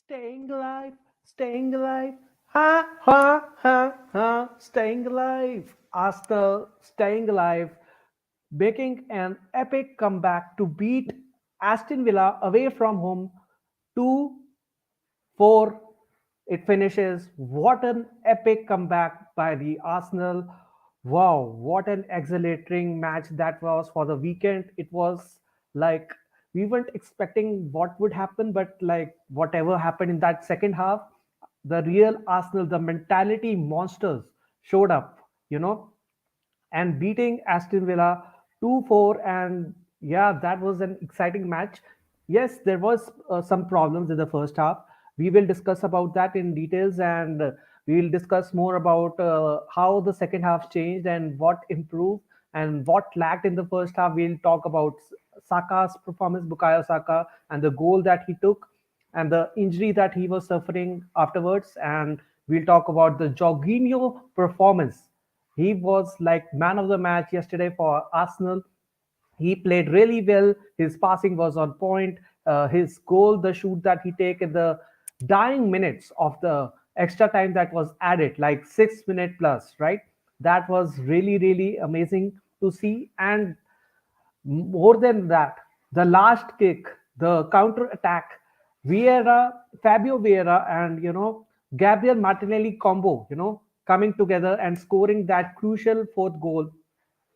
Staying alive, staying alive, ha ha ha ha, staying alive. Arsenal staying alive, making an epic comeback to beat Aston Villa away from home 2-4. It finishes. What an epic comeback by the Arsenal. Wow, what an exhilarating match that was for the weekend. It was like we weren't expecting what would happen, but like whatever happened in that second half, the real Arsenal, the mentality monsters showed up, and beating Aston Villa 2-4. And yeah, that was an exciting match. Yes, there was some problems in the first half. We will discuss about that in details, and we will discuss more about how the second half changed and what improved and what lacked in the first half. We'll talk about Saka's performance, Bukayo Saka, and the goal that he took and the injury that he was suffering afterwards. And we'll talk about the Jorginho performance. He was like man of the match yesterday for Arsenal. He played really well. His passing was on point. His goal, the shoot that he take in the dying minutes of the extra time that was added, like 6 minute plus, right? That was really, really amazing to see. And more than that, the last kick, the counter attack, Vieira, Fabio Vieira, and Gabriel Martinelli combo, coming together and scoring that crucial fourth goal,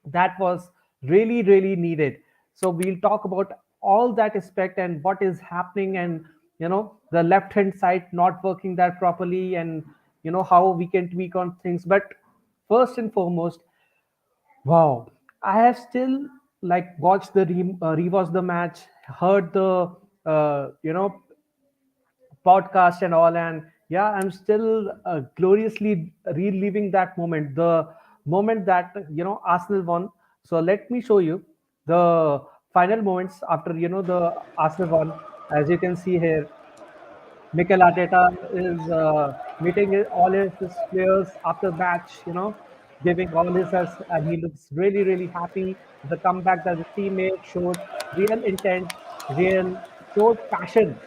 that was really, really needed. So we'll talk about all that aspect and what is happening, and the left hand side not working that properly, and how we can tweak on things. But first and foremost, wow, I have still like watched the rewatched the match, heard the podcast and all, and yeah, I'm still gloriously reliving that moment, the moment that Arsenal won. So let me show you the final moments after the Arsenal won. As you can see here, Mikel Arteta is meeting all his players after match, giving all his best, and he looks really, really happy. The comeback that the team made showed real intent, real showed passion.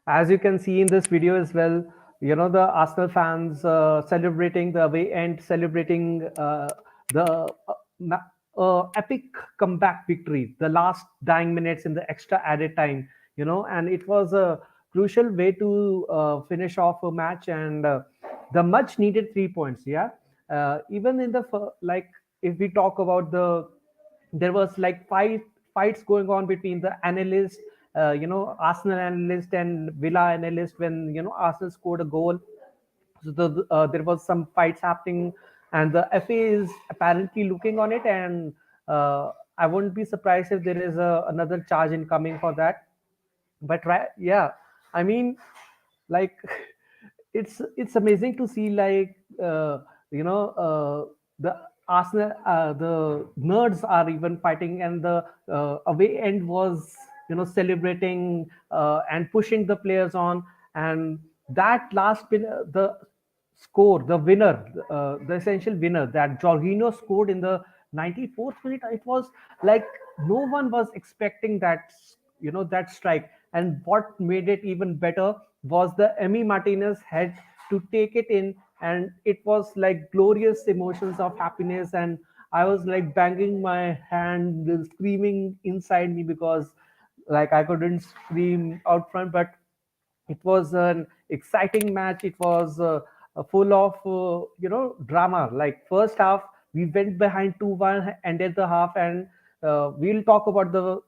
As you can see in this video as well, the Arsenal fans celebrating the away end, celebrating the epic comeback victory, the last dying minutes in the extra added time, and it was a crucial way to finish off a match, and the much needed 3 points. Yeah, even in the like, if we talk about there was like fights going on between the analyst, Arsenal analyst and Villa analyst, when Arsenal scored a goal. So there was some fights happening, and the FA is apparently looking on it, and I wouldn't be surprised if there is another charge incoming for that. But right, yeah, I mean, like, it's amazing to see, like, the Arsenal, the nerds are even fighting, and the away end was celebrating and pushing the players on. And that the score, the winner, the essential winner that Jorginho scored in the 94th minute, it was like no one was expecting that strike. And what made it even better was the Emi Martinez had to take it in, and it was like glorious emotions of happiness. And I was like banging my hand, screaming inside me, because like I couldn't scream out front. But it was an exciting match. It was full of drama. Like first half, we went behind 2-1, ended the half, and we'll talk about the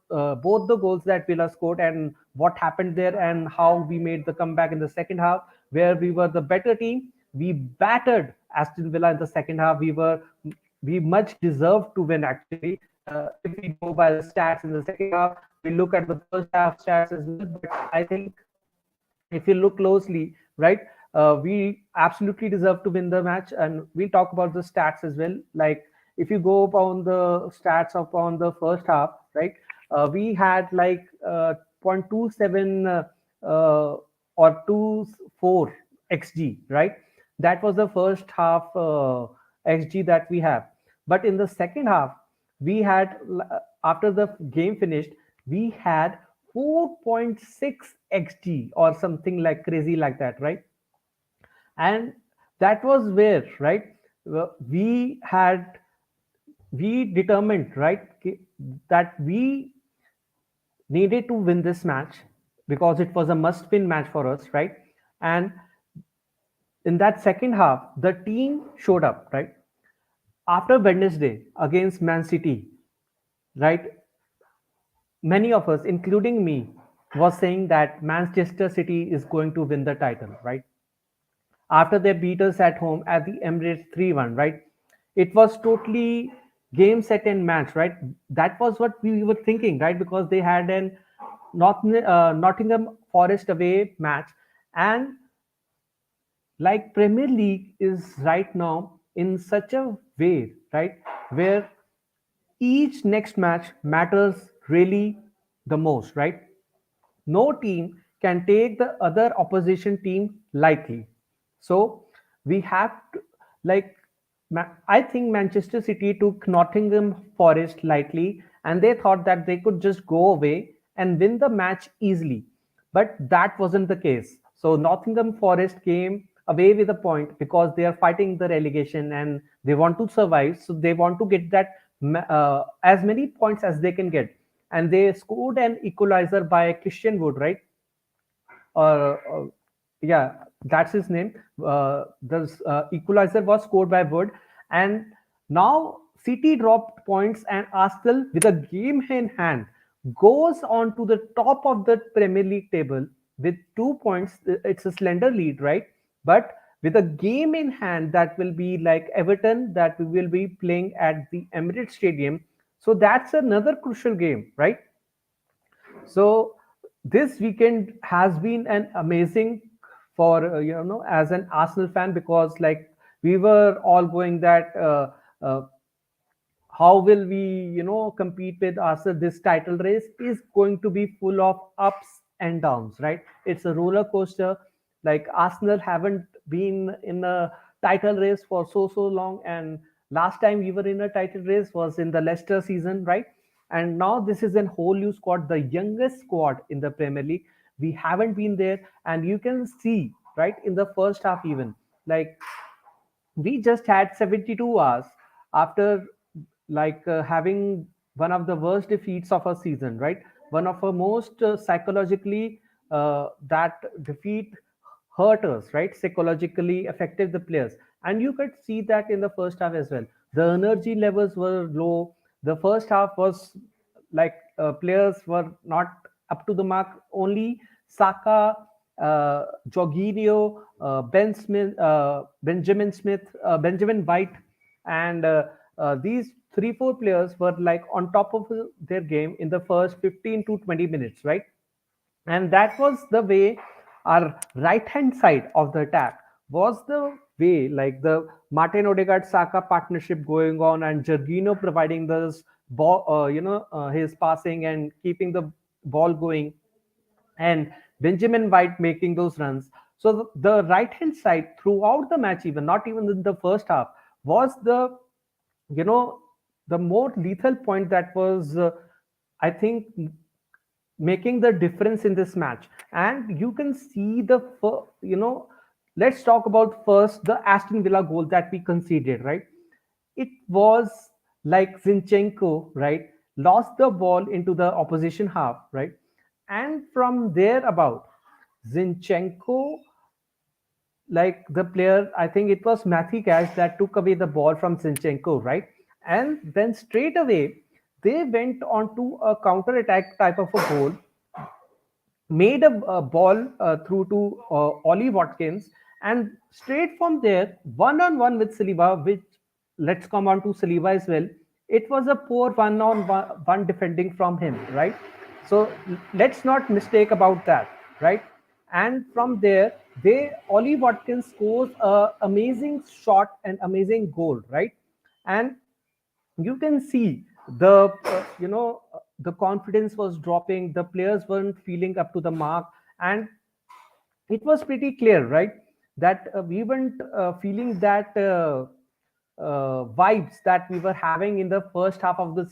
both the goals that Villa scored and what happened there, and how we made the comeback in the second half, where we were the better team. We battered Aston Villa in the second half. We much deserved to win, actually. If we go by the stats in the second half, we look at the first half stats as well. But I think if you look closely, right, we absolutely deserve to win the match. And we'll talk about the stats as well. Like if you go upon the stats upon the first half, right, we had like 0.27 or 24 xg, right? That was the first half xg that we have. But in the second half, we had after the game finished, we had 4.6 xg or something like crazy like that, right? And that was where, right, we had we determined, right, that we needed to win this match because it was a must win match for us, right? And in that second half, the team showed up, right? After Wednesday against Man City, right? Many of us, including me, was saying that Manchester City is going to win the title, right? After they beat us at home at the Emirates 3-1, right? It was totally game, set, and match, right? That was what we were thinking, right? Because they had an Nottingham Forest away match, and like Premier League is right now in such a way, right, where each next match matters really the most, right? No team can take the other opposition team lightly. So we have to, like, I think Manchester City took Nottingham Forest lightly and they thought that they could just go away and win the match easily. But that wasn't the case. So Nottingham Forest came away with a point because they are fighting the relegation and they want to survive. So they want to get that as many points as they can get. And they scored an equalizer by Christian Wood, right? Or yeah, that's his name. The equalizer was scored by Wood, and now City dropped points, and Arsenal, with a game in hand, goes on to the top of the Premier League table with 2 points. It's a slender lead, right? But with a game in hand, that will be like Everton, that we will be playing at the Emirates Stadium. So that's another crucial game, right? So this weekend has been an amazing for as an Arsenal fan, because like we were all going that uh, how will we compete with Arsenal? This title race is going to be full of ups and downs, right? It's a roller coaster. Like Arsenal haven't been in a title race for so long, and last time we were in a title race was in the Leicester season, right? And now this is a whole new squad, the youngest squad in the Premier League. We haven't been there, and you can see, right, in the first half even, like we just had 72 hours after having one of the worst defeats of a season, right? One of our most psychologically, that defeat hurt us, right? Psychologically affected the players, and you could see that in the first half as well. The energy levels were low. The first half was players were not up to the mark. Only Saka, Jorginho, Benjamin Smith, Benjamin White, and these 3 4 players were like on top of their game in the first 15 to 20 minutes, right? And that was the way our right hand side of the attack was the way, like the Martin Odegaard Saka partnership going on, and Jorginho providing this ball, his passing and keeping the ball going, and Benjamin White making those runs. So the right hand side throughout the match, even not even in the first half, was the you know the more lethal point that was, I think, making the difference in this match. And you can see let's talk about first the Aston Villa goal that we conceded, right? It was like Zinchenko, right, lost the ball into the opposition half, right? And from there about, Zinchenko, like the player, I think it was Matthew Cash that took away the ball from Zinchenko, right? And then straight away, they went on to a counter attack type of a goal, made a ball through to Ollie Watkins, and straight from there, one on one with Saliba, which, let's come on to Saliba as well. It was a poor one on one defending from him, right? So let's not mistake about that, right? And from there, Ollie Watkins scores a amazing shot and amazing goal, right? And you can see the the confidence was dropping, the players weren't feeling up to the mark, and it was pretty clear, right, that we weren't feeling that vibes that we were having in the first half of the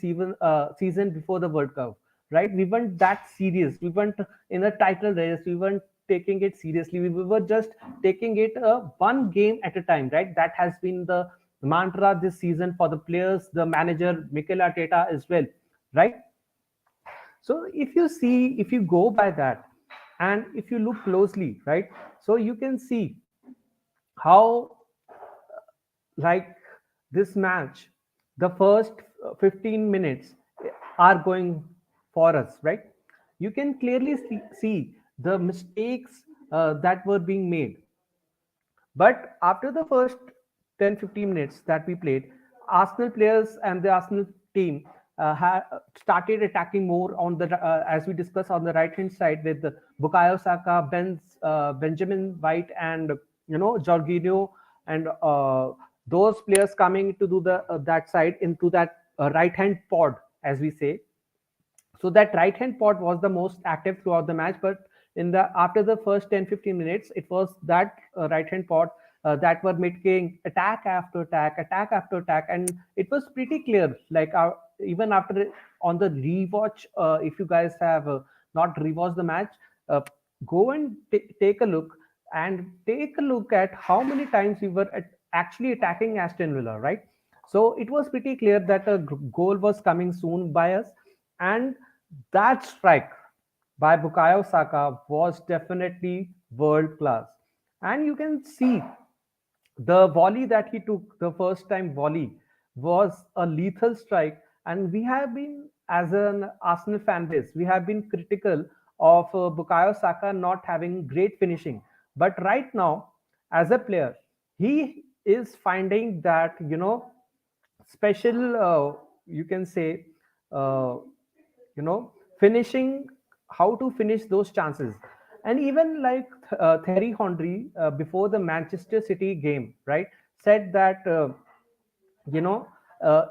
season before the World Cup, right? We weren't that serious. We weren't in a title race. We weren't taking it seriously. We were just taking it one game at a time, right? That has been the mantra this season for the players, the manager, Mikel Arteta as well, right? So if you see, if you go by that, and if you look closely, right, so you can see how, like, this match, the first 15 minutes are going for us, right? You can clearly see the mistakes that were being made. But after the first 10-15 minutes that we played, Arsenal players and the Arsenal team started attacking more on the, as we discussed, on the right hand side with the Bukayo Saka, Benjamin White, and Jorginho, and those players coming to do the that side into that right hand pod, as we say. So that right hand pod was the most active throughout the match, but in the after the first 10-15 minutes, it was that right hand pod that were making attack after attack, attack after attack, and it was pretty clear, like, even after on the rewatch, if you guys have not rewatched the match, uh, go and take a look, and take a look at how many times we were actually attacking Aston Villa, right? So it was pretty clear that a goal was coming soon by us, and that strike by Bukayo Saka was definitely world class. And you can see the volley that he took, the first time volley, was a lethal strike. And we have been, as an Arsenal fan base, we have been critical of Bukayo Saka not having great finishing. But right now, as a player, he is finding that, special, you can say, uh, finishing, how to finish those chances. And even like Thierry Henry, before the Manchester City game, right, said that, you know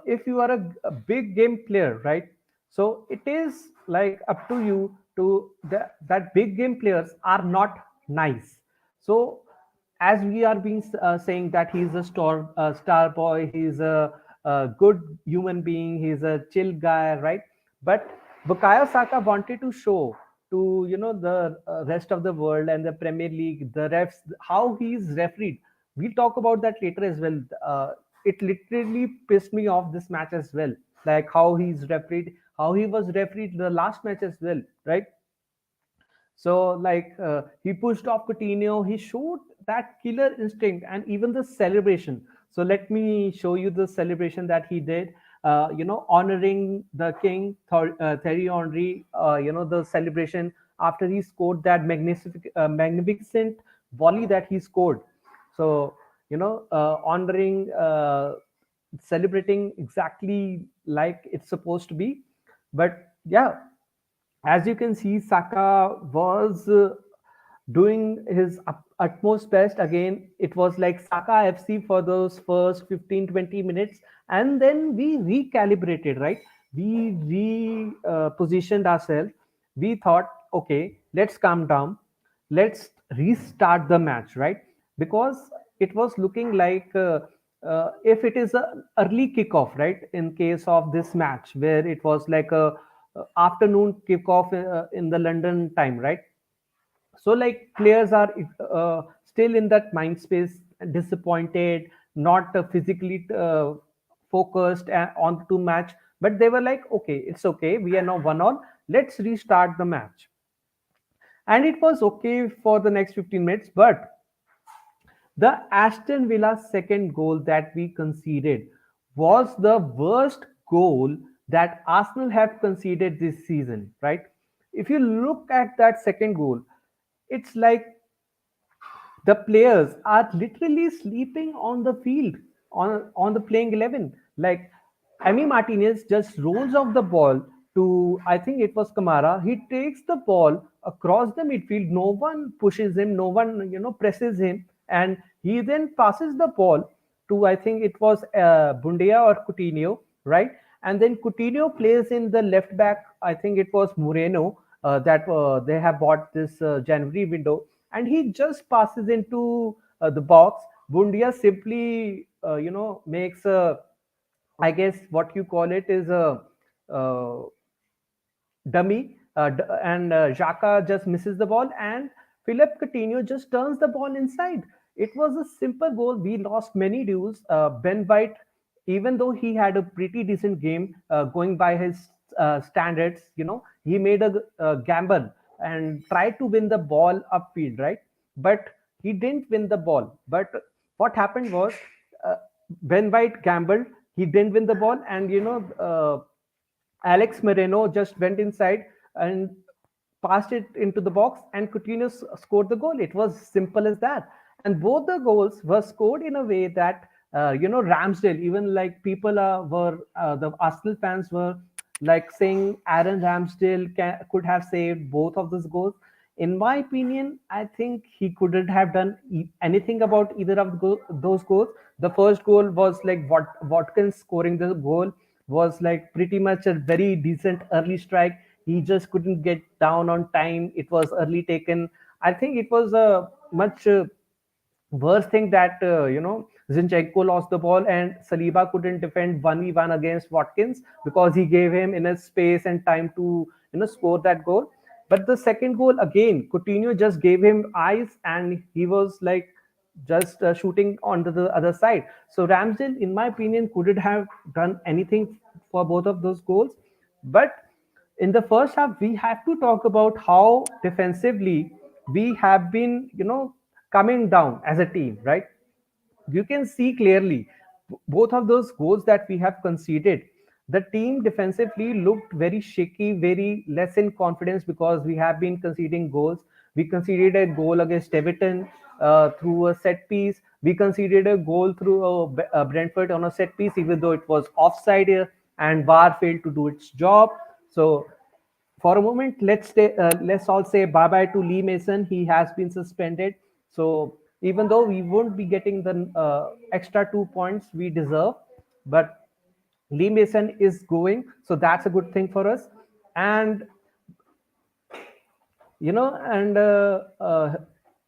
if you are a big game player, right, so it is like up to you to that big game players are not nice. So as we are being saying that he's a star boy, he's a good human being, he's a chill guy, right? But Bukayo Saka wanted to show to the rest of the world and the Premier League, the refs, how he's refereed. We'll talk about that later as well. It literally pissed me off this match as well, like how he's refereed, how he was refereed the last match as well, right? So, like, he pushed off Coutinho. He showed that killer instinct and even the celebration. So let me show you the celebration that he did. Honoring the king, Thierry Henry. The celebration after he scored that magnificent volley that he scored. So honoring, celebrating exactly like it's supposed to be. But yeah, as you can see, Saka was doing his utmost best. Again, it was like Saka FC for those first 15-20 minutes, and then we recalibrated, right? We repositioned ourselves. We thought, okay, let's calm down, let's restart the match, right? Because it was looking like, if it is a early kickoff, right, in case of this match where it was like a afternoon kickoff in the London time, right? So like players are still in that mind space, disappointed, not physically focused on to match, but they were like, okay, it's okay, we are now 1-1, let's restart the match. And it was okay for the next 15 minutes. But the Aston Villa second goal that we conceded was the worst goal that Arsenal have conceded this season, right? If you look at that second goal, it's like the players are literally sleeping on the field, on the playing 11. Like, Emi Martinez just rolls off the ball to, I think it was Kamara. He takes the ball across the midfield, no one pushes him, no one presses him, and he then passes the ball to, I think it was Bundia or Coutinho, right? and then Coutinho plays in the left back. I think it was Moreno that they have bought this January window, and he just passes into the box. Bundia simply, makes a, I guess what you call it is a uh, dummy, and Xhaka just misses the ball, and Philip Coutinho just turns the ball inside. It was a simple goal. We lost many duels. Ben White, even though he had a pretty decent game, going by his standards, he made a gamble and tried to win the ball upfield, right? But he didn't win the ball. But what happened was, uh, Ben White gambled. He didn't win the ball, and Alex Moreno just went inside and passed it into the box, and Coutinho scored the goal. It was simple as that. And both the goals were scored in a way that, Ramsdale, even like people were the Arsenal fans were like saying Aaron Ramsdale could have saved both of those goals. In my opinion, I think he couldn't have done anything about either of those goals. The first goal was like Watkins scoring the goal was like pretty much a very decent early strike. He just couldn't get down on time. It was early taken. I think it was a much worst thing that Zinchenko lost the ball and Saliba couldn't defend 1v1 against Watkins because he gave him enough space and time to score that goal. But the second goal again, Coutinho just gave him eyes and he was like just shooting onto the other side. So Ramsdale, in my opinion, couldn't have done anything for both of those goals. But in the first half, we have to talk about how defensively we have been, coming down as a team, right? You can see clearly both of those goals that we have conceded. The team defensively looked very shaky, very less in confidence because we have been conceding goals. We conceded a goal against Everton through a set piece. We conceded a goal through Brentford on a set piece, even though it was offside here, and VAR failed to do its job. So for a moment, let's all say bye bye to Lee Mason. He has been suspended. So even though we won't be getting the extra 2 points we deserve, but Lee Mason is going, so that's a good thing for us. And and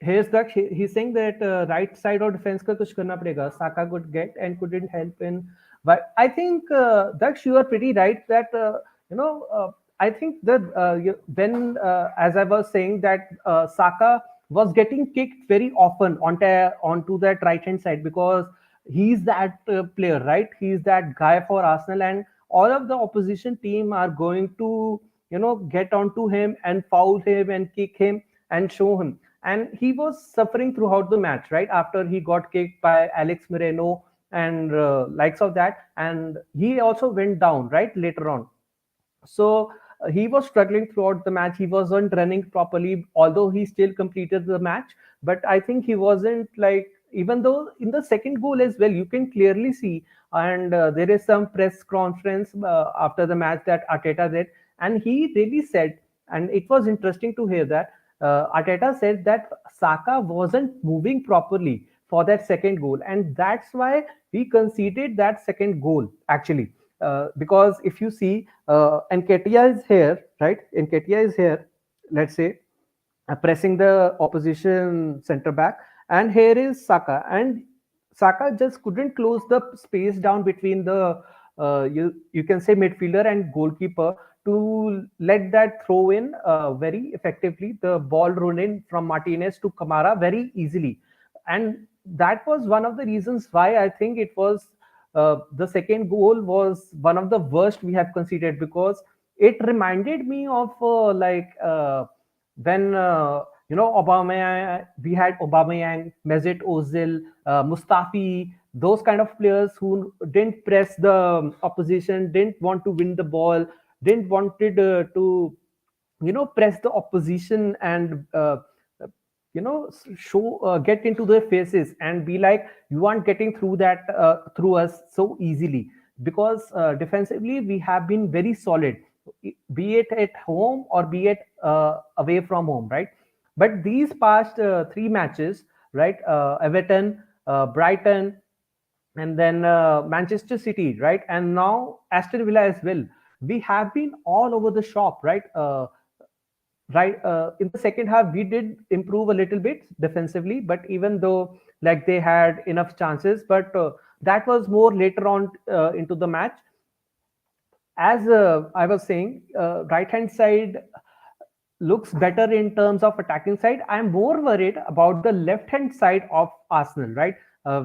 here's that he's saying that right side or defense ka kuch karna padega. Saka could get and couldn't help in. But I think Daksh, you are pretty right that I think that when as I was saying that Saka was getting kicked very often onto that right hand side because he's that player, right? He's that guy for Arsenal, and all of the opposition team are going to get onto him and foul him and kick him and show him. And he was suffering throughout the match, right? After he got kicked by Alex Moreno and likes of that, and he also went down right later on. So he was struggling throughout the match. He wasn't running properly, although he still completed the match. But I think he wasn't like, even though in the second goal as well, you can clearly see, and there is some press conference after the match that Arteta did, and he really said, and it was interesting to hear that Arteta said that Saka wasn't moving properly for that second goal, and that's why we conceded that second goal actually. Because if you see, Nketiah is here, right? Nketiah is here, let's say, pressing the opposition center back, and here is Saka, and Saka just couldn't close the space down between the you can say midfielder and goalkeeper to let that throw in very effectively. The ball run in from Martinez to Kamara very easily, and that was one of the reasons why I think it was the second goal was one of the worst we have conceded, because it reminded me of when Obama, we had Aubameyang, Mesut Ozil, Mustafi, those kind of players who didn't press the opposition, didn't want to win the ball, didn't wanted to press the opposition and show get into their faces and be like, you aren't getting through that through us so easily, because defensively we have been very solid, be it at home or be it away from home, right? But these past three matches, right, Everton, Brighton, and then Manchester City, right? And now Aston Villa as well. We have been all over the shop, right? In the second half, we did improve a little bit defensively, but even though like they had enough chances, but that was more later on into the match. As I was saying, right hand side looks better in terms of attacking side. I'm more worried about the left hand side of Arsenal, right?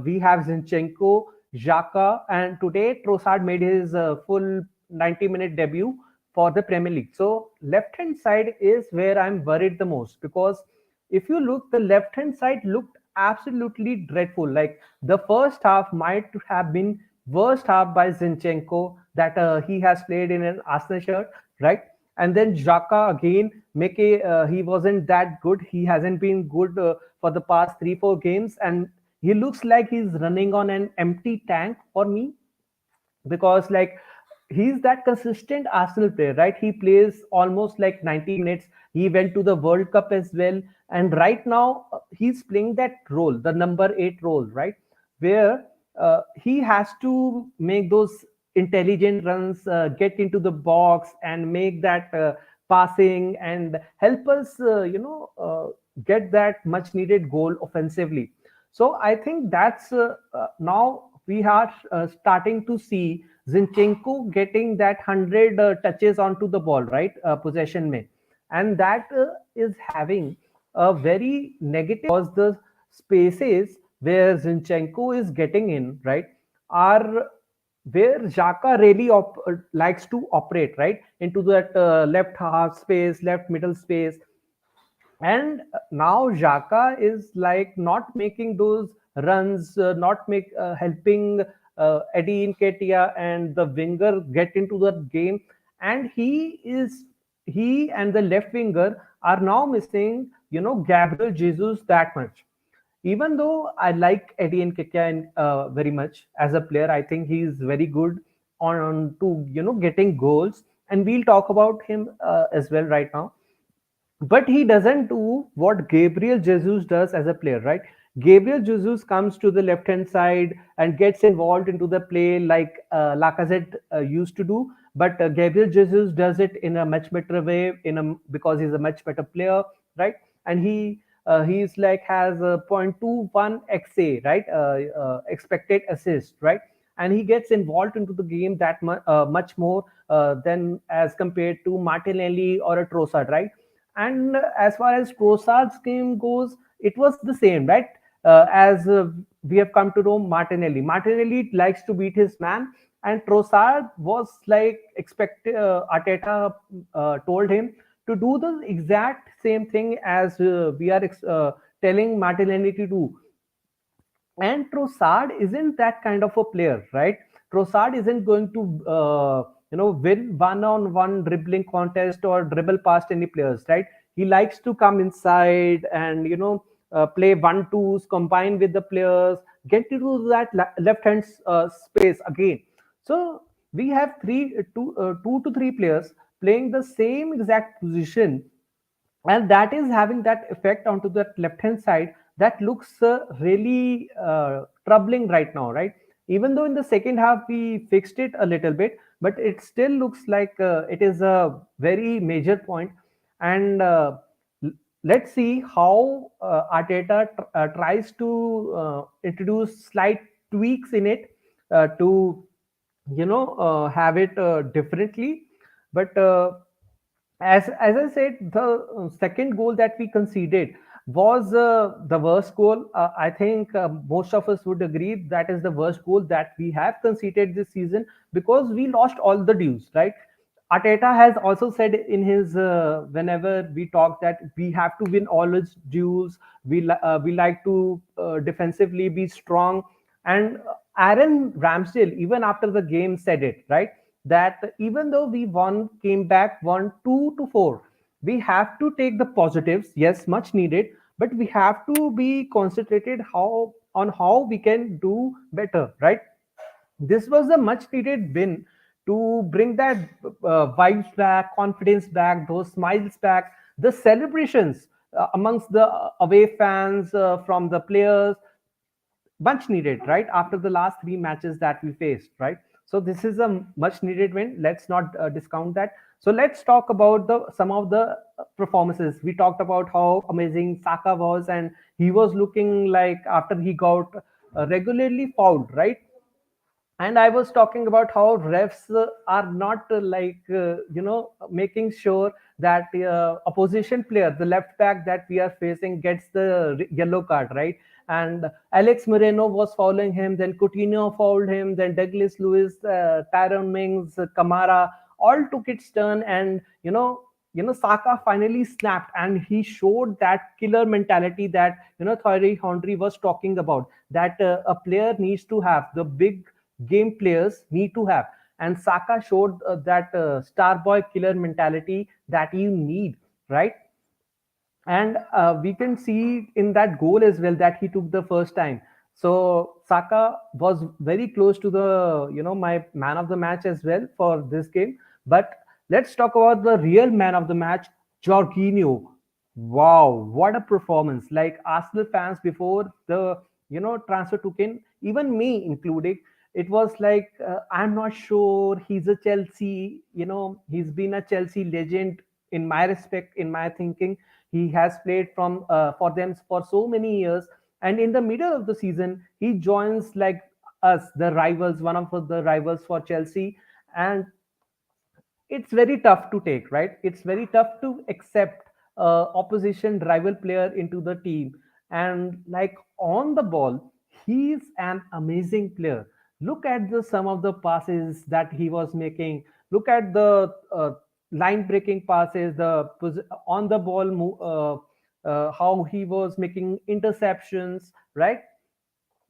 We have Zinchenko, Xhaka, and today Trossard made his full 90-minute debut for the Premier League. So left hand side is where I'm worried the most, because if you look, the left hand side looked absolutely dreadful. Like the first half might have been worst half by Zinchenko that he has played in an Arsenal shirt, right? And then Xhaka again, make he wasn't that good. He hasn't been good for the past 3 4 games, and he looks like he's running on an empty tank for me, because like he's that consistent Arsenal player, right? He plays almost like 90 minutes. He went to the World Cup as well, and right now he's playing that role, the number 8 role, right? Where he has to make those intelligent runs, get into the box, and make that passing and help us, get that much needed goal offensively. So I think that's now we are starting to see Zinchenko getting that 100 touches onto the ball, right? Possession may. And that is having a very negative, because the spaces where Zinchenko is getting in, right, are where Xhaka really likes to operate, right? Into that left half space, left middle space, and now Jaka is like not making those runs, not make helping Eddie Nketiah and the winger get into the game, and he and the left winger are now missing, Gabriel Jesus that much. Even though I like Eddie Nketiah very much as a player, I think he's very good on to getting goals, and we'll talk about him as well right now, but he doesn't do what Gabriel Jesus does as a player, right? Gabriel Jesus comes to the left hand side and gets involved into the play like Lacazette used to do, but Gabriel Jesus does it in a much better way, because he's a much better player, right? And he's like has a 0.21 XA, right? Expected assist, right? And he gets involved into the game that much more than as compared to Martinelli or a Trossard, right? And as far as Trossard's game goes, it was the same, right? As we have come to know Martinelli. Martinelli likes to beat his man, and Trossard was like expected. Arteta told him to do the exact same thing as we are telling Martinelli to do. And Trossard isn't that kind of a player, right? Trossard isn't going to win one-on-one dribbling contest or dribble past any players, right? He likes to come inside and play one-twos, combine with the players, get into that left-hand space again. So we have two to three players playing the same exact position, and that is having that effect onto that left hand side that looks really troubling right now, right? Even though in the second half we fixed it a little bit, but it still looks like it is a very major point. And l- let's see how Arteta tries to introduce slight tweaks in it to have it differently. But as I said, the second goal that we conceded was the worst goal. I think most of us would agree that is the worst goal that we have conceded this season, because we lost all the dues, right? Arteta has also said in his whenever we talk that we have to win all its dues. We like to defensively be strong, and Aaron Ramsdale even after the game said it, right, that even though we won, came back, won 2-4, we have to take the positives. Yes, much needed, but we have to be concentrated how we can do better, right? This was a much needed win to bring that vibes back, confidence back, those smiles back, the celebrations amongst the away fans, from the players. much needed, right? After the last three matches that we faced, right? So this is a much needed win. Let's not discount that. So let's talk about the some of the performances. We talked about how amazing Saka was, and he was looking like after he got regularly fouled, right? And I was talking about how refs are not making sure that opposition player, the left back that we are facing, gets the yellow card, right? And Alex Moreno was fouling him, then Coutinho fouled him, then Douglas Lewis, Tyrone Mings, Kamara, all took its turn. And Saka finally snapped, and he showed that killer mentality that Thierry Henry was talking about, that a player needs to have, the big game players need to have. And Saka showed that star boy killer mentality that you need, right? And we can see in that goal as well that he took the first time. So Saka was very close to the my man of the match as well for this game. But let's talk about the real man of the match, Jorginho. Wow, what a performance! Like Arsenal fans before the transfer took in, even me included, it was like I'm not sure he's a Chelsea. He's been a Chelsea legend in my respect, in my thinking. He has played from for them for so many years, and in the middle of the season, he joins like us, the rivals, one of the rivals for Chelsea, and it's very tough to take, right? It's very tough to accept opposition rival player into the team. And like on the ball, he's an amazing player. Look at the some of the passes that he was making. Look at the line breaking passes, the on the ball how he was making interceptions, right?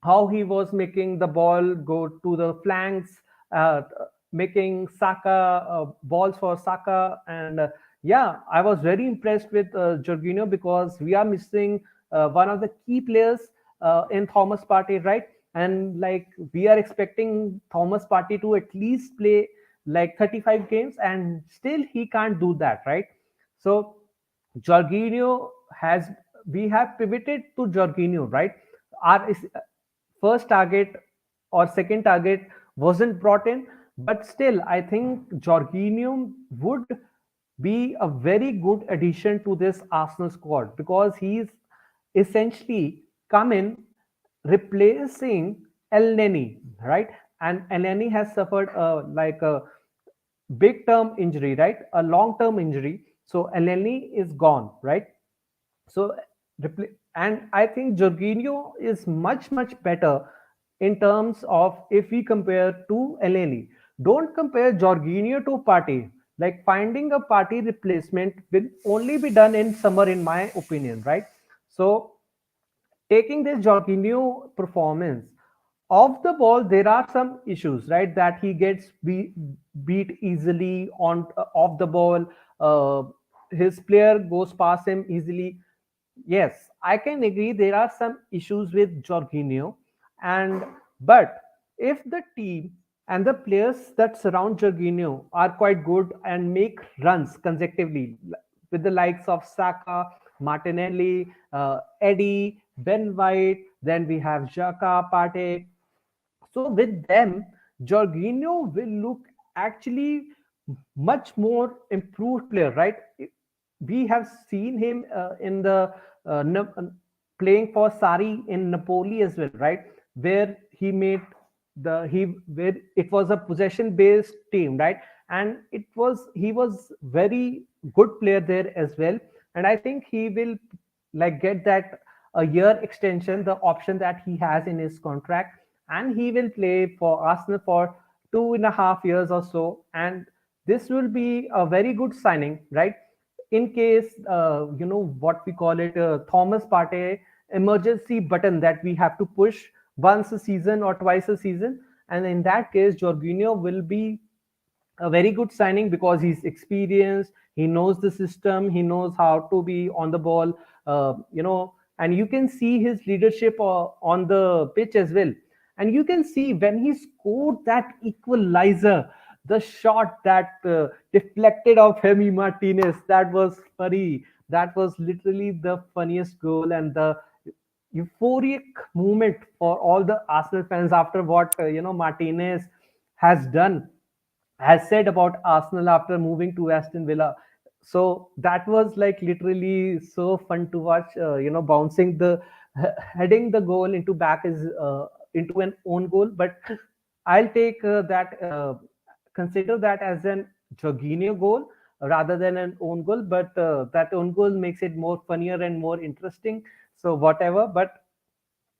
How he was making the ball go to the flanks, making Saka balls for Saka. And yeah, I was very impressed with Jorginho, because we are missing one of the key players in Thomas Partey, right? And like we are expecting Thomas Partey to at least play like 35 games, and still he can't do that, right? So Jorginho has we have pivoted to Jorginho, right? Our first target or second target wasn't brought in, but still, I think Jorginho would be a very good addition to this Arsenal squad, because he's essentially come in replacing El Neni, right? And El Neni has suffered a big term injury, right? A long term injury. So El Neni is gone, right? So, and I think Jorginho is much, much better in terms of if we compare to Eleni. Don't compare Jorginho to Partey. Like finding a Partey replacement will only be done in summer, in my opinion, right? So taking this Jorginho performance off the ball, there are some issues, right? That he gets beat easily on off the ball. Uh, his player goes past him easily. Yes, I can agree there are some issues with Jorginho, and but if the team and the players that surround Jorginho are quite good and make runs consecutively with the likes of Saka, Martinelli, Eddie, Ben White, then we have Xhaka, Partey. So with them, Jorginho will look actually much more improved player, right? We have seen him in the playing for Sari in Napoli as well, right? Where he made where it was a possession based team, right? And he was very good player there as well. And I think he will like get that a year extension, the option that he has in his contract, and he will play for Arsenal for 2.5 years or so. And this will be a very good signing, right? In case what we call it, Thomas Partey emergency button that we have to push once a season or twice a season, and in that case, Jorginho will be a very good signing because he's experienced, he knows the system, he knows how to be on the ball, and you can see his leadership on the pitch as well. And you can see when he scored that equalizer, the shot that deflected off Hemi Martinez, that was funny. That was literally the funniest goal, and the euphoric moment for all the Arsenal fans after what Martinez has done, has said about Arsenal after moving to Aston Villa. So that was like literally so fun to watch. Bouncing heading the goal into back is into an own goal, but I'll take that consider that as an Jorginho goal rather than an own goal. But that own goal makes it more funnier and more interesting. So whatever, but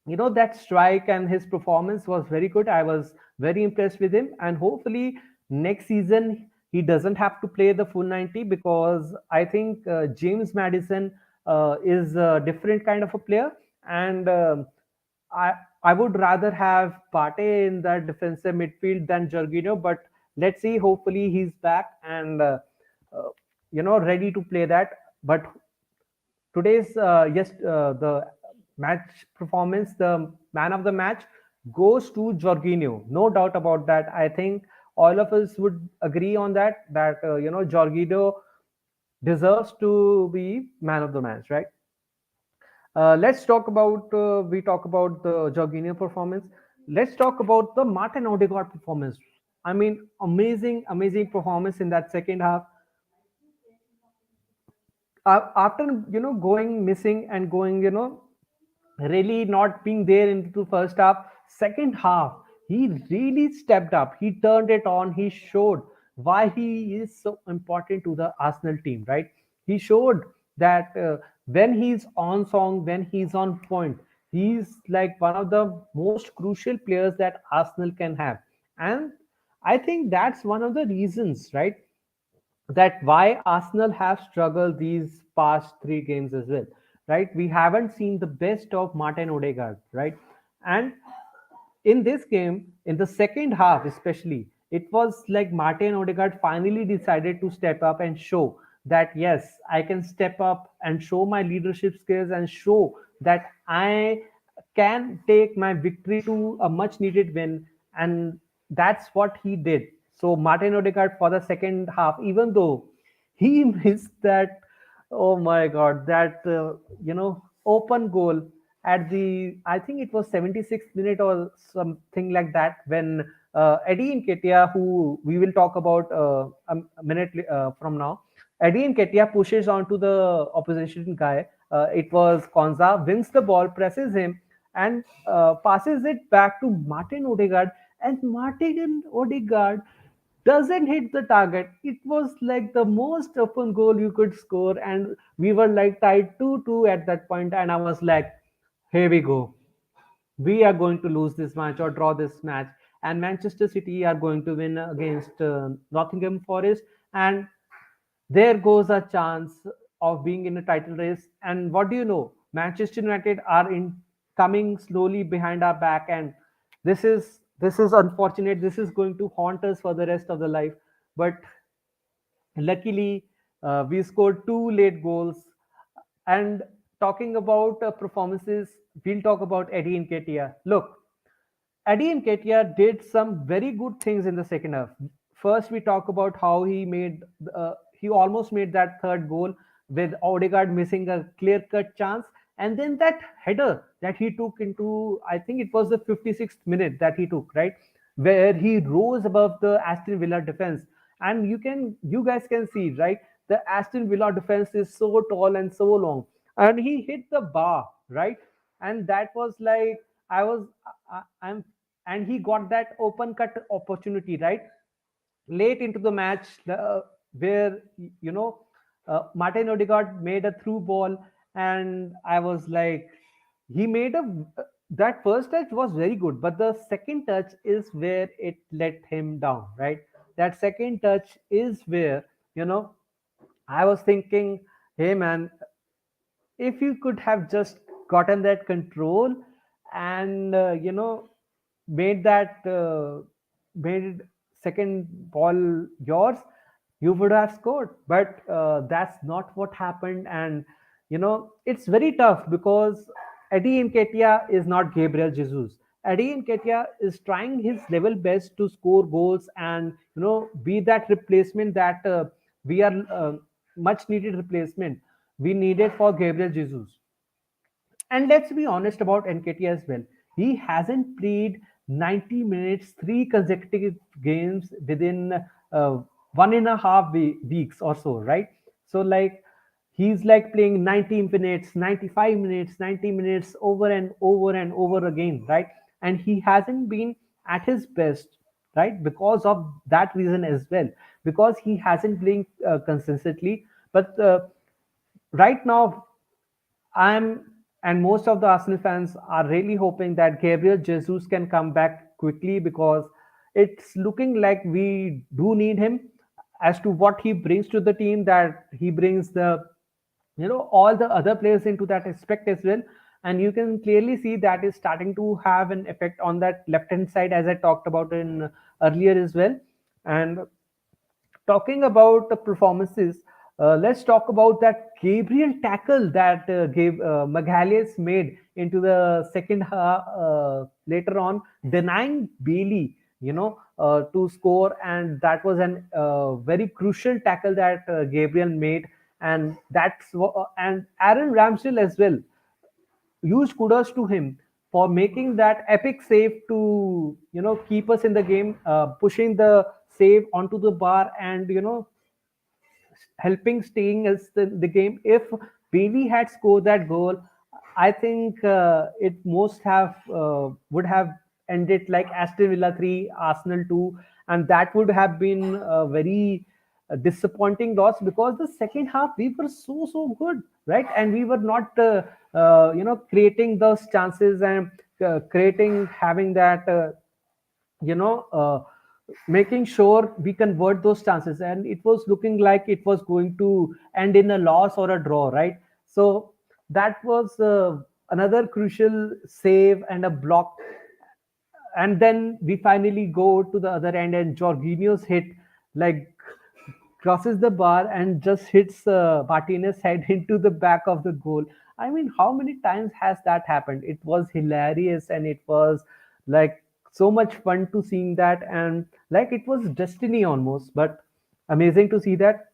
that strike and his performance was very good. I was very impressed with him, and hopefully next season he doesn't have to play the full 90, because I think James Madison is a different kind of a player, and I I would rather have Partey in that defensive midfield than Jorginho. But let's see. Hopefully he's back and uh, ready to play that. But today's the match performance, the man of the match goes to Jorginho. No doubt about that. I think all of us would agree on that. That Jorginho deserves to be man of the match, right? Let's talk about we talk about the Jorginho performance. Let's talk about the Martin Odegaard performance. I mean, amazing performance in that second half. After going missing and going really not being there into the first half, second half he really stepped up, he turned it on, he showed why he is so important to the Arsenal team, right? He showed that when he's on song, when he's on point, he's like one of the most crucial players that Arsenal can have. And I think that's one of the reasons, right, that why Arsenal have struggled these past three games as well, right? We haven't seen the best of Martin Odegaard, right? And in this game, in the second half especially, it was like Martin Odegaard finally decided to step up and show that yes, I can step up and show my leadership skills and show that I can take my victory to a much needed win. And that's what he did. So Martin Odegaard for the second half, even though he missed that, oh my god, that open goal at the, I think it was 76th minute or something like that, when Eddie Nketiah, who we will talk about a minute from now, Eddie Nketiah pushes onto the opposition guy. It was Konza, wins the ball, presses him, and passes it back to Martin Odegaard. And Martin Odegaard doesn't hit the target. It was like the most open goal you could score, and we were like tied 2-2 at that point. And I was like, here we go. We are going to lose this match or draw this match, and Manchester City are going to win against Nottingham Forest, and there goes a chance of being in a title race. And what do you know? Manchester United are in coming slowly behind our back, and this is unfortunate. This is going to haunt us for the rest of the life. But luckily, we scored two late goals. And talking about performances, we'll talk about Eddie Nketiah. Look, Eddie Nketiah did some very good things in the second half. First, we talk about how he almost made that third goal with Odegaard missing a clear-cut chance, and then that header that he took into, I think it was the 56th minute that he took, right, where he rose above the Aston Villa defense. And you guys can see, right, the Aston Villa defense is so tall and so long, and he hit the bar, right, and that was like I was I'm and he got that open cut opportunity, right, late into the match, where Martin Odegaard made a through ball. And I was like, he made a that first touch was very good, but the second touch is where it let him down, right? That second touch is where I was thinking, hey man, if you could have just gotten that control and made that made second ball yours, you would have scored. But that's not what happened. And it's very tough because Eddie Nketiah is not Gabriel Jesus. Eddie Nketiah is trying his level best to score goals and be that replacement that we are much needed replacement we needed for Gabriel Jesus. And let's be honest about NKT as well. He hasn't played 90 minutes, three consecutive games within uh, 1.5 weeks or so, right? So, like, he's like playing 90 minutes, 95 minutes, 90 minutes over and over and over again, right? And he hasn't been at his best, right? Because of that reason as well, because he hasn't playing consistently. But right now, I'm and most of the Arsenal fans are really hoping that Gabriel Jesus can come back quickly, because it's looking like we do need him, as to what he brings to the team, that he brings the, all the other players into that aspect as well. And you can clearly see that is starting to have an effect on that left hand side, as I talked about in earlier as well. And talking about the performances, let's talk about that Gabriel tackle that Magalhaes made into the second half later on, denying Bailey, to score, and that was an very crucial tackle that Gabriel made, and and Aaron Ramsdale as well. Huge kudos to him for making that epic save to keep us in the game, pushing the save onto the bar, and helping staying us the game. If Bailey had scored that goal, I think it most have would have ended like Aston Villa 3, Arsenal 2, and that would have been a very disappointing loss, because the second half we were so good, right? And we were not creating those chances, and creating having that you know uh, making sure we convert those chances, and it was looking like it was going to end in a loss or a draw, right? So that was another crucial save and a block. And then we finally go to the other end, and Jorginho's hit, like, crosses the bar and just hits Martinez's head into the back of the goal. I mean, how many times has that happened? It was hilarious, and it was like so much fun to seeing that, and like it was destiny almost. But amazing to see that.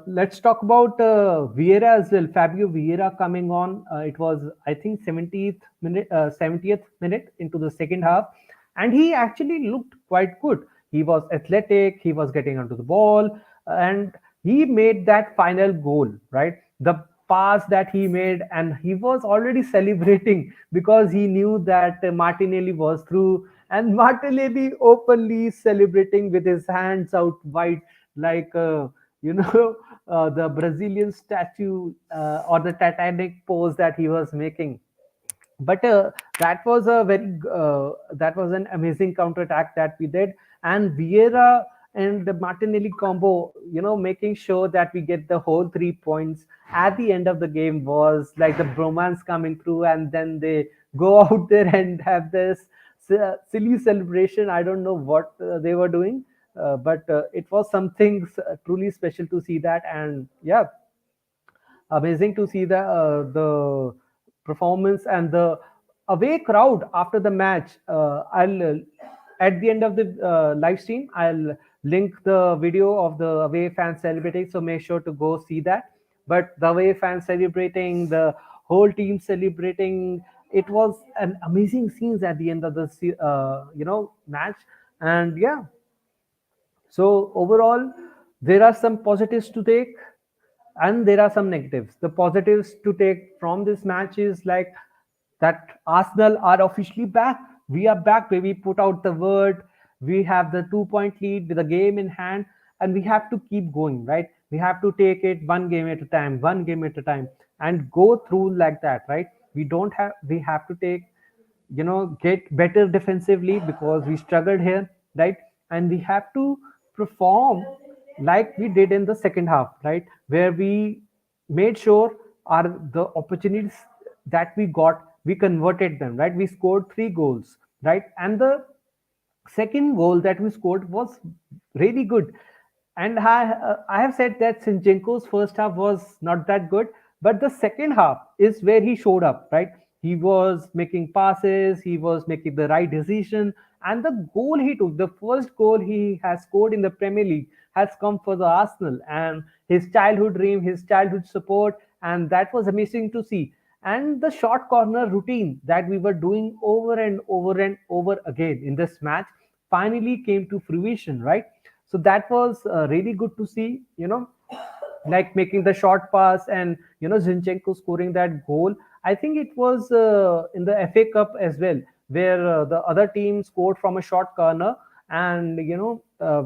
Let's talk about Vieira as well. Fabio Vieira coming on. It was, I think, 70th minute into the second half, and he actually looked quite good. He was athletic. He was getting onto the ball, and he made that final goal. Right, the pass that he made, and he was already celebrating because he knew that Martinelli was through, and Martinelli openly celebrating with his hands out wide, like. You know the Brazilian statue, or the Titanic pose that he was making. But that was an amazing counter attack that we did, and Vieira and the Martinelli combo, making sure that we get the whole 3 points at the end of the game, was like the bromance coming through, and then they go out there and have this silly celebration. I don't know what they were doing, but it was something truly special to see that. And yeah, amazing to see the performance and the away crowd after the match. I'll At the end of the live stream, I'll link the video of the away fans celebrating, so make sure to go see that. But the away fans celebrating, the whole team celebrating, it was an amazing scenes at the end of the match. And yeah, so overall, there are some positives to take, and there are some negatives. The positives to take from this match is like that Arsenal are officially back. We are back, where we put out the word. We have the 2 point lead with the game in hand, and we have to keep going, right? We have to take it one game at a time, one game at a time, and go through like that, right? We have to take, get better defensively, because we struggled here, right? And we have to perform like we did in the second half, right? Where we made sure our the opportunities that we got, we converted them, right? We scored 3 goals, right? And the second goal that we scored was really good. And I have said that Zinchenko's first half was not that good, but the second half is where he showed up, right? He was making passes, he was making the right decision, and the goal he took, the first goal he has scored in the Premier League, has come for the Arsenal, and his childhood dream, his childhood support, and that was amazing to see. And the short corner routine that we were doing over and over and over again in this match finally came to fruition, right? So that was really good to see, like making the short pass and Zinchenko scoring that goal. I think it was in the FA Cup as well, where the other team scored from a short corner, and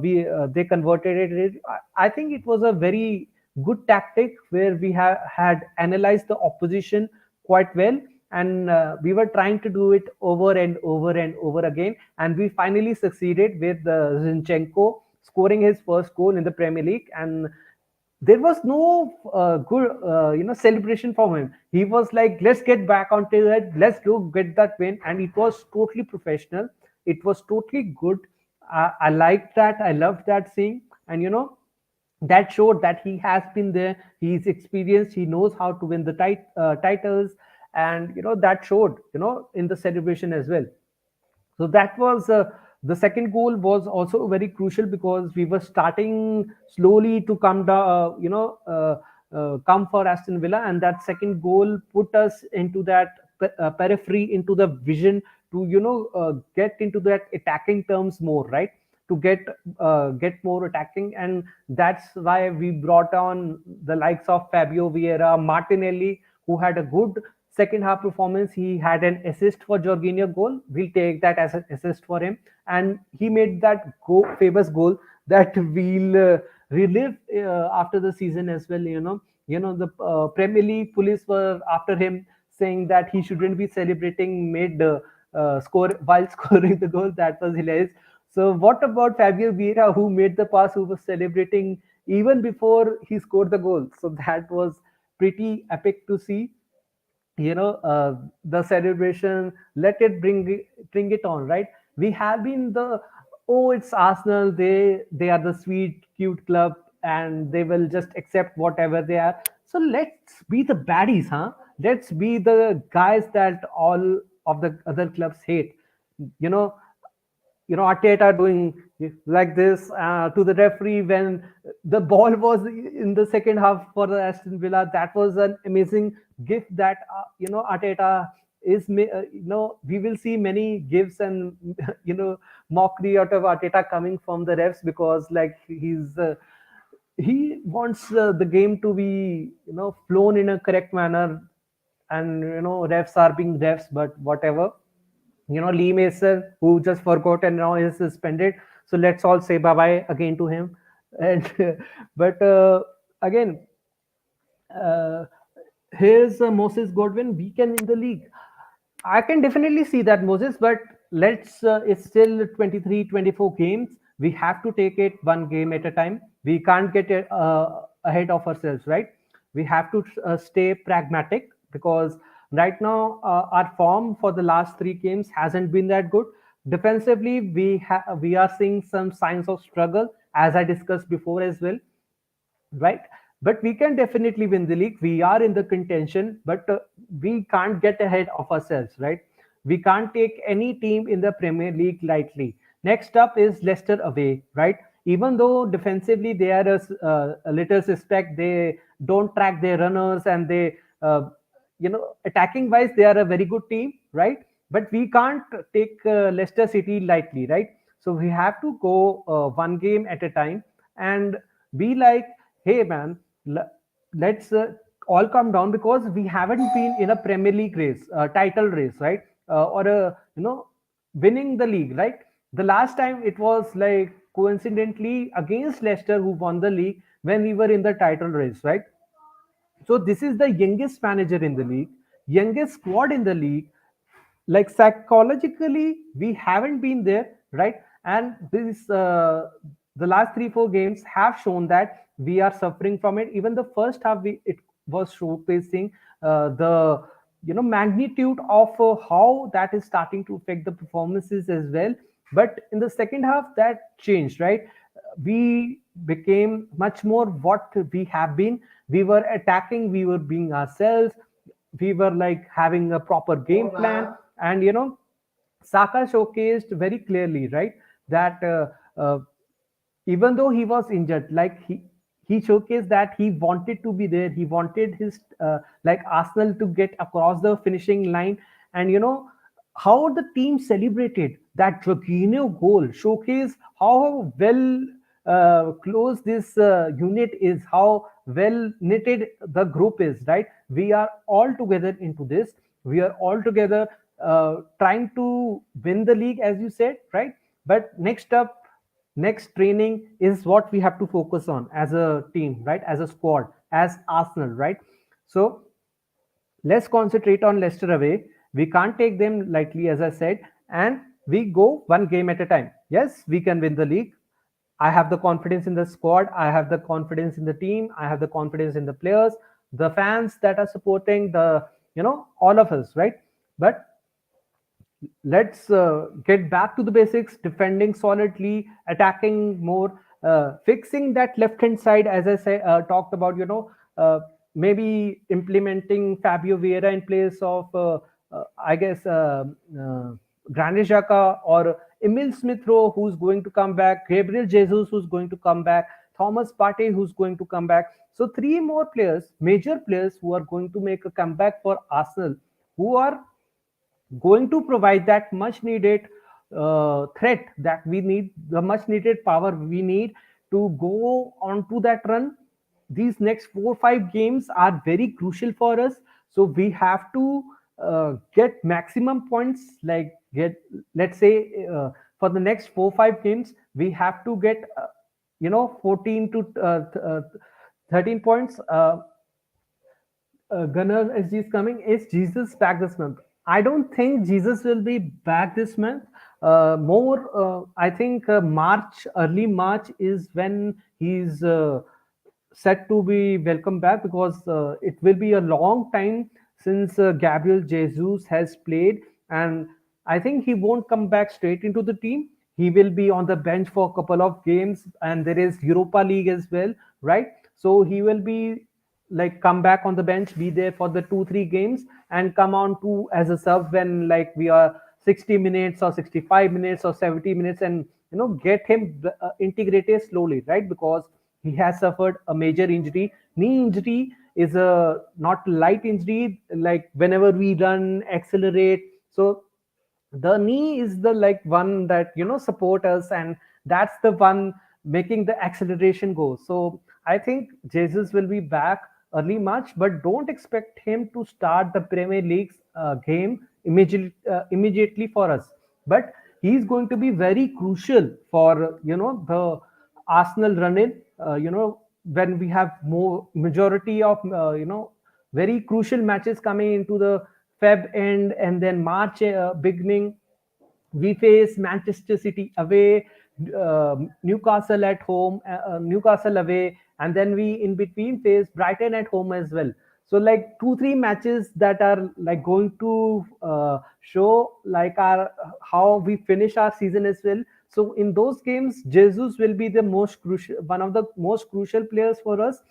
we they converted it. I think it was a very good tactic where we had analyzed the opposition quite well, and we were trying to do it over and over and over again, and we finally succeeded with Zinchenko scoring his first goal in the Premier League. And there was no good celebration from him. He was like, let's get back onto it, let's go get that win. And it was totally professional, it was totally good. I liked that, I loved that scene. And that showed that he has been there, he's experienced, he knows how to win the titles. And that showed in the celebration as well. So that was the second goal was also very crucial, because we were starting slowly to come down, come for Aston Villa, and that second goal put us into that periphery, into the vision to get into that attacking terms more, right? To get more attacking. And that's why we brought on the likes of Fabio Vieira, Martinelli, who had a good second half performance. He had an assist for Jorginho goal. We'll take that as an assist for him. And he made that famous goal that we'll relive after the season as well. The Premier League police were after him, saying that he shouldn't be celebrating mid score while scoring the goal. That was hilarious. So what about Fabio Vieira, who made the pass, who was celebrating even before he scored the goal? So that was pretty epic to see. The celebration, let it bring it on, right? We have been the, oh, it's Arsenal, they are the sweet cute club, and they will just accept whatever they are. So let's be the baddies, huh? Let's be the guys that all of the other clubs hate. you know Arteta doing like this to the referee when the ball was in the second half for the Aston Villa. That was an amazing gift that Arteta is. We will see many gifts and mockery out of Arteta coming from the refs, because like he wants the game to be flown in a correct manner, and refs are being refs, but whatever. Lee Mason, who just forgot and now is suspended. So let's all say bye bye again to him. And but again, uh, here's Moses Godwin, weekend in the league. I can definitely see that, Moses, but it's still 23, 24 games. We have to take it one game at a time. We can't get ahead of ourselves, right? We have to stay pragmatic, because right now our form for the last three games hasn't been that good. Defensively, we are seeing some signs of struggle, as I discussed before as well, right? But we can definitely win the league. We are in the contention, but we can't get ahead of ourselves, right? We can't take any team in the Premier League lightly. Next up is Leicester away, right? Even though defensively they are a little suspect, they don't track their runners, and they, attacking wise, they are a very good team, right? But we can't take Leicester City lightly, right? So we have to go one game at a time, and be like, hey man, let's all come down, because we haven't been in a Premier League race, title race, right? Or a winning the league, right? The last time it was like coincidentally against Leicester, who won the league when we were in the title race, right? So this is the youngest manager in the league, youngest squad in the league. Like psychologically, we haven't been there, right? And this the last 3 4 games have shown that we are suffering from it. Even the first half, it was showcasing the magnitude of how that is starting to affect the performances as well. But in the second half, that changed, right? We became much more what we have been. We were attacking, we were being ourselves, we were like having a proper game plan. And Saka showcased very clearly, right, that even though he was injured, like he showcased that he wanted to be there. He wanted his like Arsenal to get across the finishing line, and how the team celebrated that Jorginho goal showcase how well close this unit is, how well knitted the group is. Right, we are all together into this. We are all together trying to win the league, as you said, right? But next training is what we have to focus on as a team, right? As a squad, as Arsenal, right? So let's concentrate on Leicester away. We can't take them lightly, as I said, and we go one game at a time. Yes, we can win the league. I have the confidence in the squad. I have the confidence in the team. I have the confidence in the players, the fans that are supporting the, all of us, right? But let's get back to the basics, defending solidly, attacking more, fixing that left hand side, as I say, talked about, maybe implementing Fabio Vieira in place of, I guess, Granit Xhaka, or Emil Smith Rowe, who's going to come back, Gabriel Jesus, who's going to come back, Thomas Partey, who's going to come back. So, three more players, major players, who are going to make a comeback for Arsenal, who are going to provide that much needed threat that we need, the much needed power we need to go on to that run. These next 4 5 games are very crucial for us, so we have to get maximum points, like get, let's say, for the next 4 5 games we have to get 14 to 13 points. Gunnar SG is coming. Is Jesus back this month? I don't think Jesus will be back this month. I think March, early March is when he's set to be welcome back, because it will be a long time since Gabriel Jesus has played, and I think he won't come back straight into the team. He will be on the bench for a couple of games, and there is Europa League as well, right? So he will be like come back on the bench, be there for the 2 3 games, and come on to as a sub when like we are 60 minutes or 65 minutes or 70 minutes, and get him integrated slowly, right? Because he has suffered a major injury. Knee injury is a not light injury, like whenever we run, accelerate. So the knee is the like one that support us, and that's the one making the acceleration go. So I think Jesus will be back early March, but don't expect him to start the Premier League's game immediately for us. But he's going to be very crucial for the Arsenal run in. When we have more majority of very crucial matches coming into the Feb end, and then March beginning, we face Manchester City away, Newcastle away, and then we in between face Brighton at home as well. So like 2 3 matches that are like going to show like our how we finish our season as well. So in those games, Jesus will be the most crucial, one of the most crucial players for us.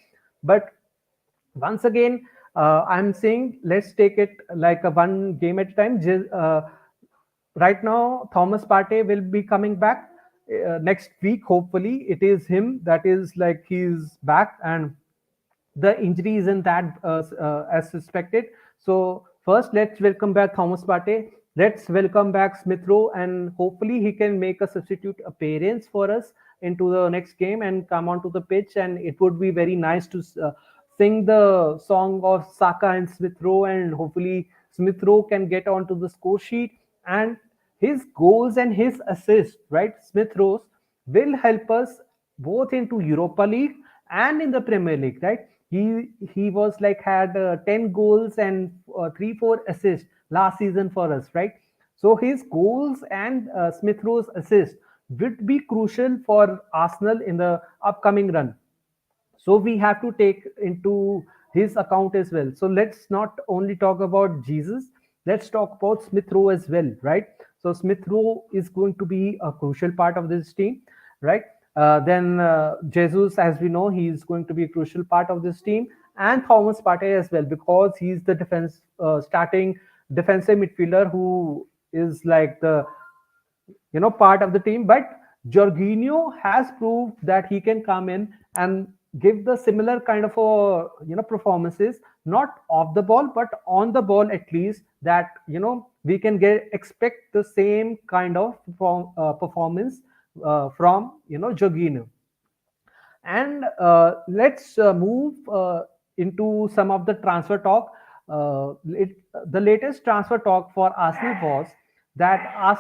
But once again, I'm saying let's take it like a one game at a time. Right now, Thomas Partey will be coming back next week. Hopefully, it is him that is like he's back, and the injury isn't that as suspected. So first, let's welcome back Thomas Partey. Let's welcome back Smith Rowe, and hopefully he can make a substitute appearance for us into the next game and come onto the pitch. And it would be very nice to sing the song of Saka and Smith Rowe, and hopefully Smith Rowe can get onto the score sheet, and his goals and his assists, right? Smith Rowe will help us both into Europa League and in the Premier League, right? He was like had 10 goals and 3 4 assists last season for us, right? So his goals and Smith Rowe's assist would be crucial for Arsenal in the upcoming run. So we have to take into his account as well. So let's not only talk about Jesus, let's talk about Smith Rowe as well, right? So Smith Rowe is going to be a crucial part of this team, right? Then Jesus, as we know, he is going to be a crucial part of this team, and Thomas Partey as well, because he's the starting defensive midfielder who is like the part of the team. But Jorginho has proved that he can come in and give the similar kind of performances, not off the ball but on the ball at least, that we can get expect the same kind of performance from Jorginho. And let's move into some of the transfer talk. The latest transfer talk for Arsenal was that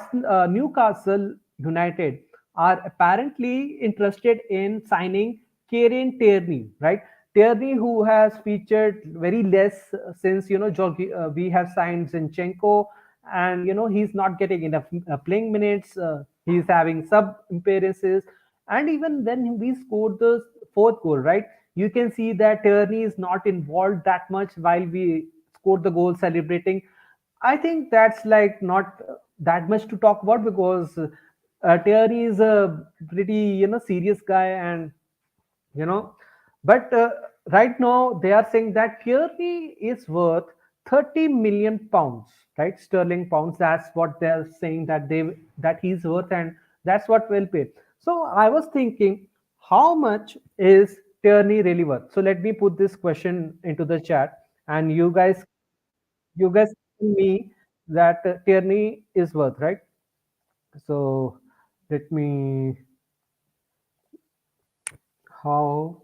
Newcastle United are apparently interested in signing Kieran Tierney, right? Tierney, who has featured very less since we have signed Zinchenko, and he's not getting enough playing minutes. He's having sub appearances, and even when we scored the fourth goal, right, you can see that Tierney is not involved that much while we scored the goal celebrating. I think that's like not that much to talk about, because Tierney is a pretty serious guy, and you know but right now they are saying that Tierney is worth 30 million pounds, right, sterling pounds. That's what they're saying, that he's worth, and that's what will pay. So I was thinking, how much is Tierney really worth? So let me put this question into the chat, and you guys tell me that Tierney is worth, right? So let me, how.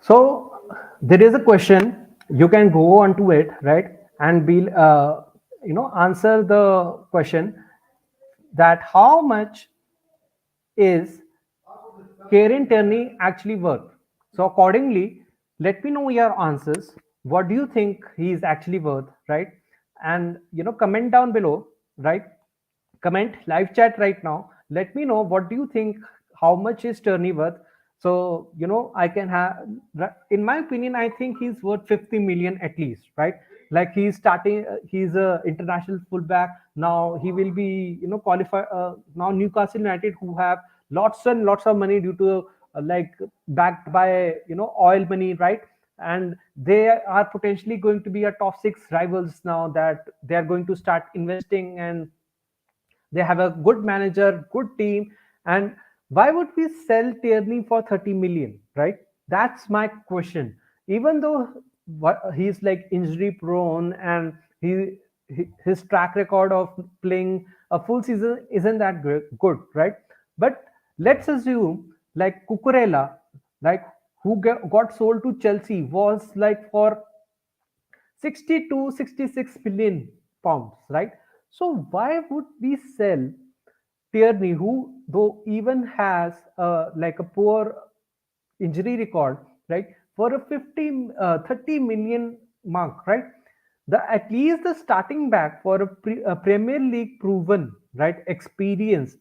So there is a question, you can go on to it, right, and be answer the question that how much is Karen Turney actually worth. So accordingly, let me know your answers. What do you think he is actually worth, right? And comment down below, right? Comment live chat right now. Let me know what do you think, how much is Turney worth. So I can have, in my opinion, I think he's worth 50 million at least, right? Like he's starting, he's a international fullback now. He will be qualify now. Newcastle United, who have lots and lots of money due to like backed by oil money, right? And they are potentially going to be a top six rivals now, that they are going to start investing, and they have a good manager, good team. And why would we sell Tierney for 30 million, right? That's my question. Even though he's like injury prone, and his track record of playing a full season isn't that good, right? But let's assume like Cucurella, like who got sold to Chelsea, was like for 60 to 66 million pounds, right? So why would we sell Tierney, who though even has like a poor injury record, right, for a 30 million mark, right? The at least the starting back for a Premier League proven, right, experienced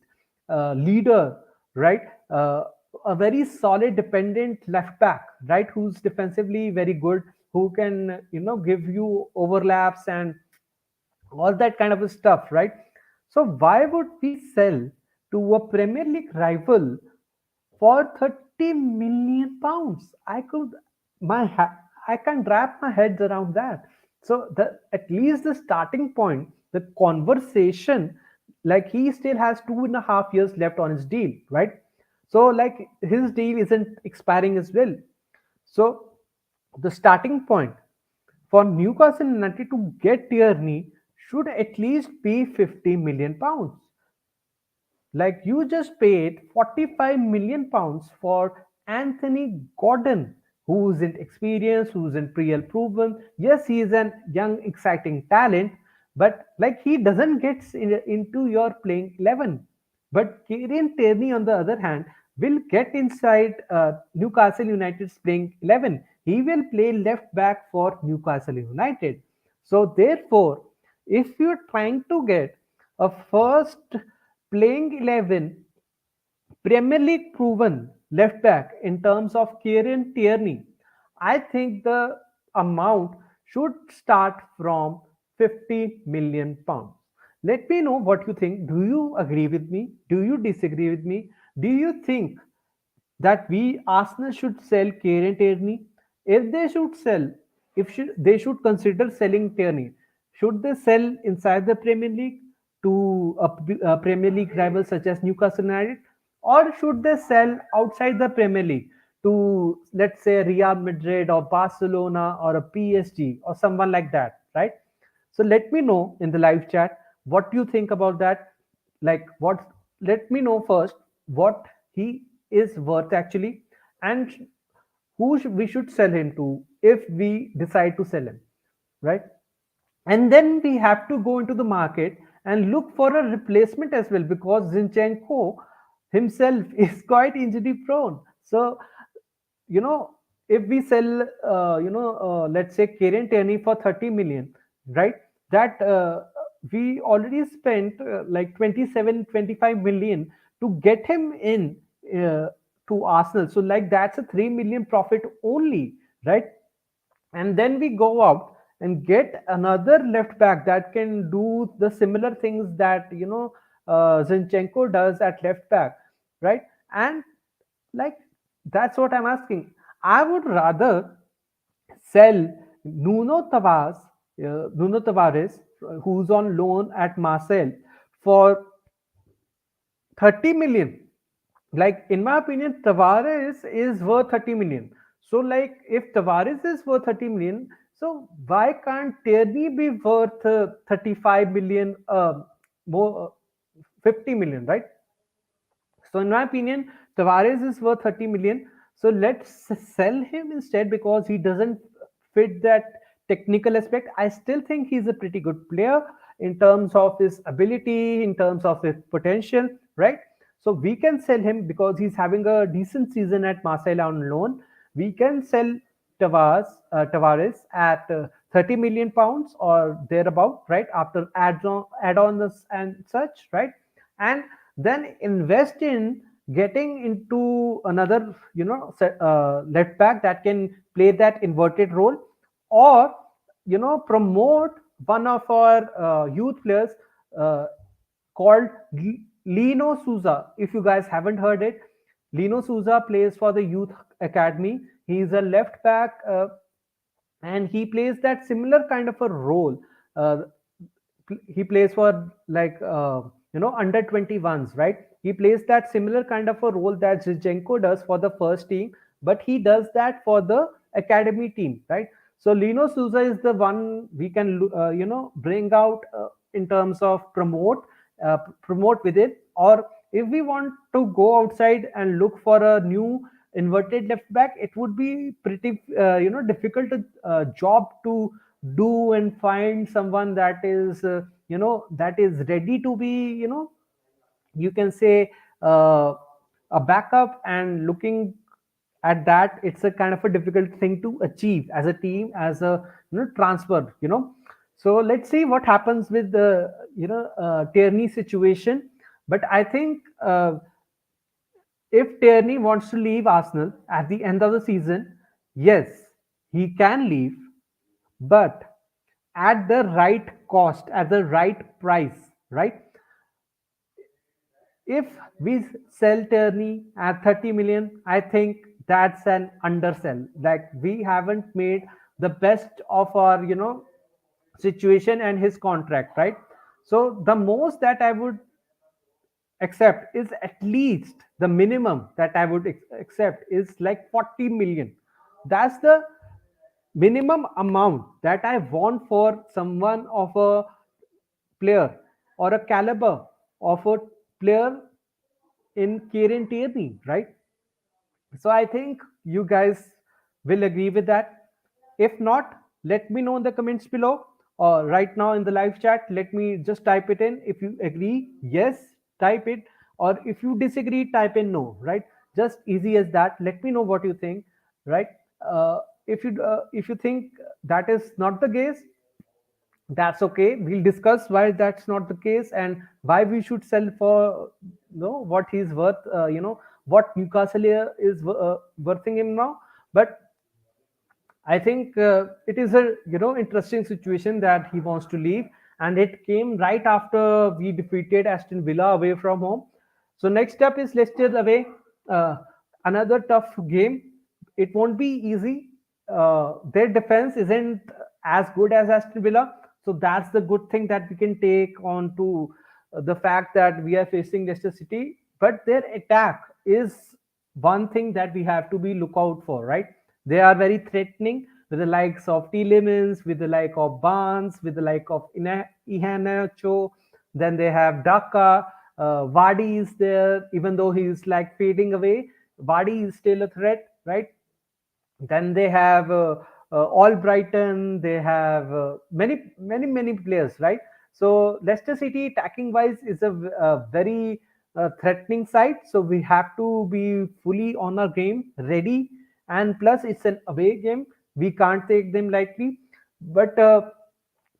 leader, right, a very solid dependent left back, right, who's defensively very good, who can give you overlaps and all that kind of stuff, right? So why would we sell to a Premier League rival for 30 million pounds? I can wrap my head around that. So the at least the starting point, the conversation, like he still has 2.5 years left on his deal, right? So like his deal isn't expiring as well. So the starting point for Newcastle United to get Tierney should at least be 50 million pounds. Like you just paid 45 million pounds for Anthony Gordon, who isn't experienced, who isn't real proven. Yes, he is an young, exciting talent, but like he doesn't get into your playing 11. But Kieran Tierney, on the other hand, will get inside Newcastle United's playing 11. He will play left back for Newcastle United. So therefore, if you're trying to get a first playing 11 Premier League proven left back in terms of Kieran Tierney, I think the amount should start from 50 million pounds. Let me know what you think. Do you agree with me? Do you disagree with me? Do you think that we Arsenal should sell Kieran Tierney? If they should sell, they should consider selling Tierney, should they sell inside the Premier League to a Premier League rival such as Newcastle United, or should they sell outside the Premier League to, let's say, Real Madrid or Barcelona or a PSG or someone like that, right? So let me know in the live chat what you think about that. Like what? Let me know first what he is worth actually, and we should sell him to if we decide to sell him, right? And then we have to go into the market and look for a replacement as well, because Zinchenko himself is quite injury prone. So, you know, if we sell, let's say Kieran Tierney for 30 million, right? That we already spent like 27, 25 million to get him in uh, to Arsenal. So, like, that's a 3 million profit only, right? And then we go out and get another left back that can do the similar things that Zinchenko does at left back, right? And like, that's what I'm asking. I would rather sell Nuno Tavares, who's on loan at Marseille, for 30 million. Like, in my opinion, Tavares is worth 30 million. So, like, if Tavares is worth 30 million, so why can't Tierney be worth 35 million, more 50 million, right? So, in my opinion, Tavares is worth 30 million. So, let's sell him instead, because he doesn't fit that technical aspect. I still think he's a pretty good player in terms of his ability, in terms of his potential, right? So, we can sell him because he's having a decent season at Marseille on loan. We can sell Tavares at 30 million pounds or thereabout, right? After add-ons and such, right? And then invest in getting into another, left back that can play that inverted role, or promote one of our youth players uh, called Lino Souza. If you guys haven't heard it, Lino Souza plays for the youth academy. He's a left back, and he plays that similar kind of a role. Uh, he plays for, like, under 21s, right? He plays that similar kind of a role that Zinchenko does for the first team, but he does that for the academy team, right? So Lino Souza is the one we can bring out in terms of promote with it. Or if we want to go outside and look for a new inverted left back, it would be pretty difficult job to do and find someone that is that is ready to be, you can say, uh, a backup. And looking at that, it's a kind of a difficult thing to achieve as a team, as a transfer, so let's see what happens with the Tierney situation. But I think if Tierney wants to leave Arsenal at the end of the season, yes, he can leave, but at the right cost, at the right price, right? If we sell Tierney at 30 million, I think that's an undersell. Like, we haven't made the best of our, situation and his contract, right? So the most that I would accept is, at least the minimum that I would accept is like 40 million. That's the minimum amount that I want for someone of a player, or a caliber of a player in Kieran Tierney, right? So I think you guys will agree with that. If not, let me know in the comments below, or right now in the live chat. Let me just type it in. If you agree, yes, type it, or if you disagree, type in no, right? Just easy as that. Let me know what you think, right? If you think that is not the case, that's okay. We'll discuss why that's not the case, and why we should sell for what he's worth, what Newcastle is worthing him now. But I think it is a interesting situation that he wants to leave, and it came right after we defeated Aston Villa away from home. So next up is Leicester away. Uh, Another tough game. It won't be easy. Their defense isn't as good as Aston Villa, so that's the good thing that we can take on to the fact that we are facing Leicester City. But their attack is one thing that we have to be look out for, right? They are very threatening with the likes of Tielemans, with the like of Barnes, with the like of Iheanacho. Then they have Daka. Vardy is there, even though he is like fading away. Vardy is still a threat, right? Then they have all Brighton. They have many players, right? So Leicester City attacking wise is a very threatening side. So we have to be fully on our game, ready, and plus it's an away game. We can't take them lightly. But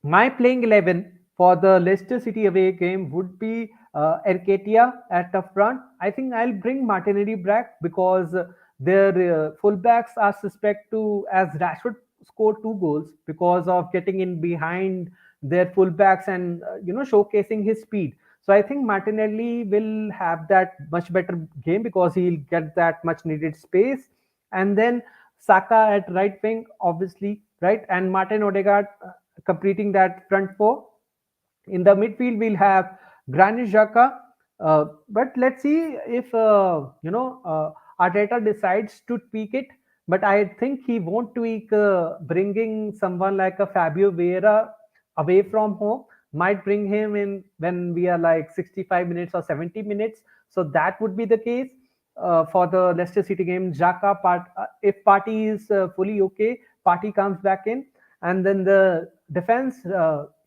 my playing 11 for the Leicester City away game would be Enketia at the front. I think I'll bring Martinelli back because their fullbacks are suspect to, as Rashford scored 2 goals because of getting in behind their fullbacks and showcasing his speed. So I think Martinelli will have that much better game because he'll get that much needed space. And then Saka at right wing, obviously, right? And Martin Odegaard completing that front four. In the midfield, we'll have Granit Xhaka. But let's see if Arteta decides to tweak it. But I think he won't tweak bringing someone like a Fabio Vieira away from home. Might bring him in when we are like 65 minutes or 70 minutes. So that would be the case for the Leicester City game. Xhaka, if Party is fully okay, Party comes back in, and then the defense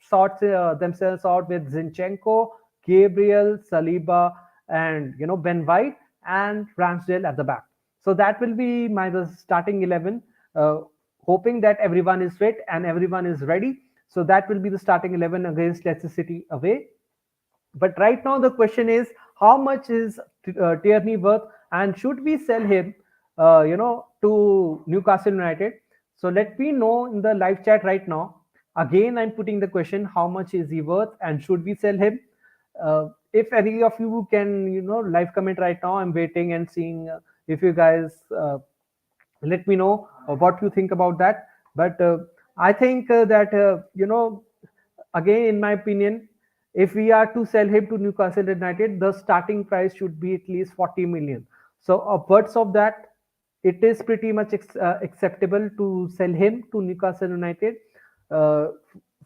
sorts themselves out with Zinchenko, Gabriel, Saliba, and Ben White and Ramsdale at the back. So that will be my the starting 11. Uh, Hoping that everyone is fit and everyone is ready. So that will be the starting 11 against Leicester City away. But right now the question is, how much is Tierney worth, and should we sell him, to Newcastle United? So let me know in the live chat right now. Again, I'm putting the question: how much is he worth, and should we sell him? If any of you can, live comment right now. I'm waiting and seeing if you guys let me know what you think about that. But I think that again, in my opinion, if we are to sell him to Newcastle United, the starting price should be at least 40 million. So upwards of that, it is pretty much acceptable to sell him to Newcastle United uh,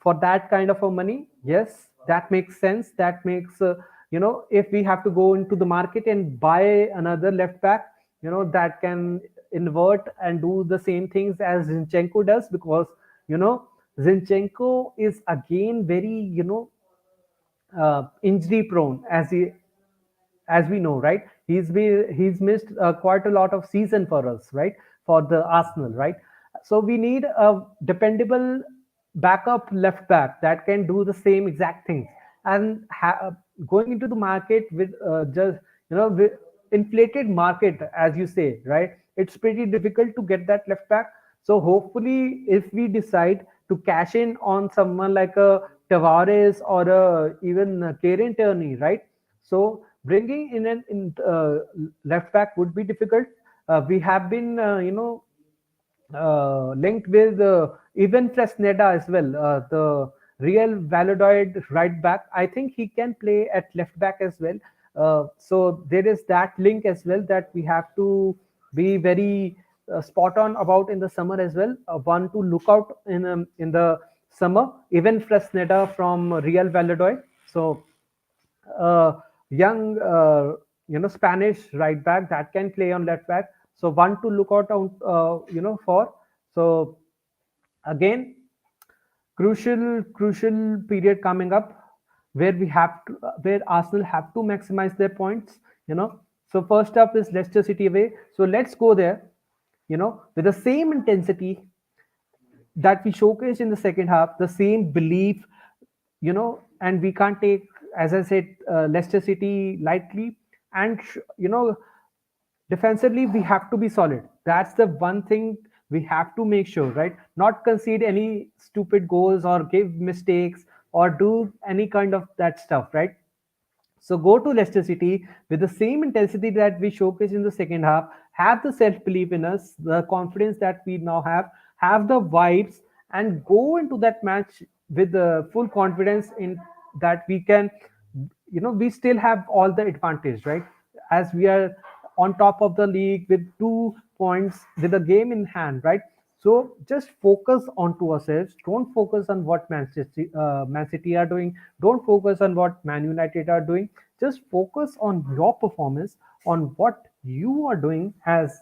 for that kind of a money. Yes, that makes sense. That makes if we have to go into the market and buy another left back, that can invert and do the same things as Zinchenko does, because you know Zinchenko is again very injury prone, as we know, right? He's missed quite a lot of season for us, right? For the Arsenal, right? So we need a dependable backup left back that can do the same exact things. And going into the market with just with inflated market, as you say, right? It's pretty difficult to get that left back. So hopefully, if we decide to cash in on someone like a Tavares or even Kieran Tierney, right? So bringing in an left back would be difficult. We have been, linked with even Fresneda as well, the Real Valladolid right back. I think he can play at left back as well. So there is that link as well that we have to be very spot on about in the summer as well. One to look out in the summer. Even Fresneda from Real Valladolid. So young, Spanish right back that can play on left back. So one to look out on, for. So again, crucial period coming up where where Arsenal have to maximize their points. So first up is Leicester City away. So let's go there. With the same intensity that we showcased in the second half, the same belief, and we can't take, as I said, Leicester City lightly. And defensively we have to be solid. That's the one thing We have to make sure, right, not concede any stupid goals or give mistakes or do any kind of that stuff, right? So go to Leicester City with the same intensity that we showcased in the second half. Have the self belief in us, the confidence that we now have the vibes, and go into that match with the full confidence in that we can. We still have all the advantage, right? As we are on top of the league with 2 points with a game in hand, right? So just focus on to ourselves. Don't focus on what Man City are doing. Don't focus on what Man United are doing. Just focus on your performance, on what you are doing as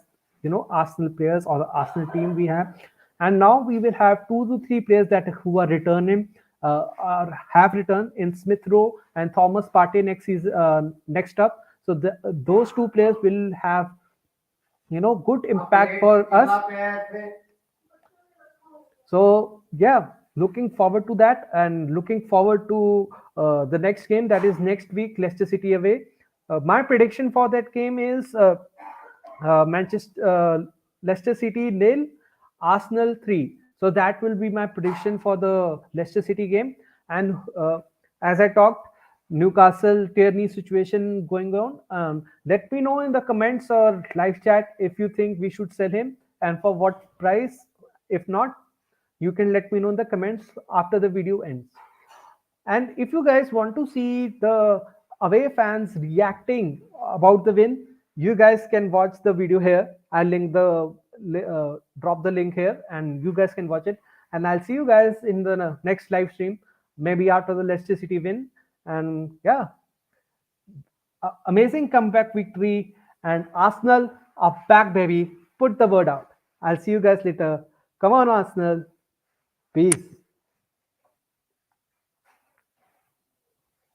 Arsenal players or the Arsenal team we have. And now we will have 2 to 3 players that who are returning, are have returned in Smith Rowe and Thomas Partey next season, next up. So those 2 players will have good impact for us. So yeah, looking forward to that, and looking forward to the next game, that is next week, Leicester City away. My prediction for that game is Manchester Leicester City nil, Arsenal 3. So that will be my prediction for the Leicester City game. And as I talked, Newcastle Tierney situation going on. Let me know in the comments or live chat if you think we should sell him and for what price. If not, you can let me know in the comments after the video ends. And if you guys want to see the away fans reacting about the win, you guys can watch the video here. I'll drop the link here, and you guys can watch it. And I'll see you guys in the next live stream, maybe after the Leicester City win. And yeah, amazing comeback victory, and Arsenal are back, baby. Put the word out. I'll see you guys later. Come on, Arsenal. Peace.